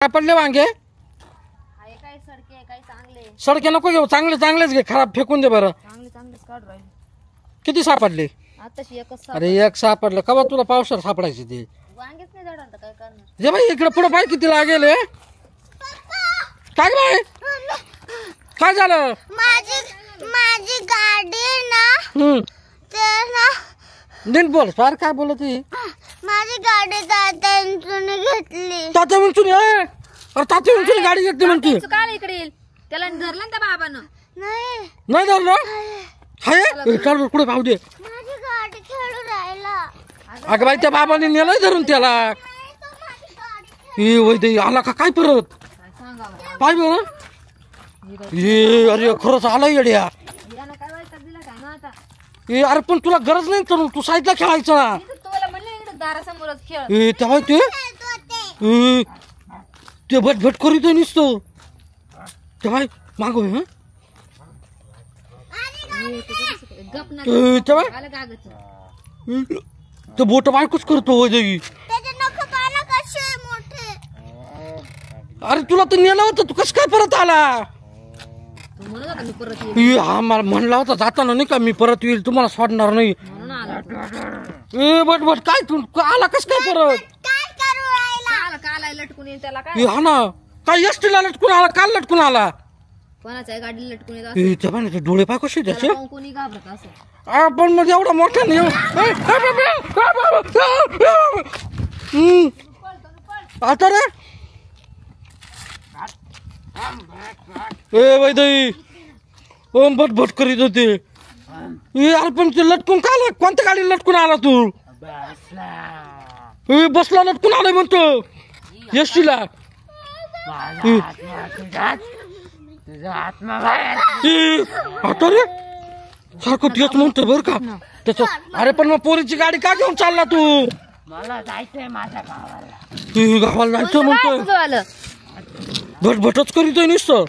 पडले वांगे आहे काय सडके काय चांगले सडके नको घेऊ, चांगले चांगलेच घे, खराब फेकून दे बरं. चांगले चांगलेच काढ राहिले. किती सापडले? आताशी एकच साप. अरे एक सापडलं कवा तुला पावसाळ्यात सापडायचे ते. वांगेच नाही झाडांत काय करणार. जे बाई इकडे पुढे बाई किती लागेल हे? काय बाई काय झालं? माझी गाडी ना नीट बोल फार काय बोलत ही? माझी गाडी तात्यांनी घेतली. तात्या म्हणतो अरे तात्या म्हणतो गाडी घेतली म्हणते. तू काय इकडे येईल त्याला धरलं ना त्या बाबानं. नाही नाही धरलं हाय चल पुढे पाहू दे. माझी गाडी खेळू राहिला. अगं बाई त्या बाबाने नेलं धरून त्याला. वैद्य आला का काय परत पाय बरं. अरे खरंच आला येड्या. यानं काय वैताग दिला काय ना आता. अरे पण तुला गरज नाही तर तू साईडला खेळायचं ना. तुला म्हणलं इकडे दारासमोरच खेळ. तेव्हा ते भटभट करीत निसतो तेव्हा मागो हा गप ना तेव्हा आलं कागद. ते बोट बायकोच करतो वैद्य. त्याचे नख पाला कसे मोठे. अरे तुला तर नेलं होतं, तू कसं काय परत आला? तू म्हणत होता मी परत येईल हा मला म्हणला होता जाताना नाही का मी परत येईल, तुम्हाला सोडणार नाही. म्हणून आला. बट बट काय तू आला कस काय परत? काय करू राहिला. काल लटकून येईल त्याला काय. हा ना काय एसटीला लटकून आला, काल लटकून आला. कोणाच्या गाडीला लटकून येत त्या पाण्याचे डोळे पाय कसे त्याचे. असं कोणी घाबरत असं. आपण म्हणजे एवढा मोठा नाही. आता रे वैदई ओम भट भट करीत होते. अरे पण ते लटकून का आला? कोणत्या गाडीला लटकून आला तू? बसला लटकून आलाय म्हणतो एसटीला. आता रे सारखं तेच म्हणतो बर का त्याच. अरे पण मग पोरीची गाडी का घेऊन चालला तू? मला जायचंय माझ्या गावाला. गावाला जायचं म्हणतोय. आलं भटभटच करीतोय नुसतं.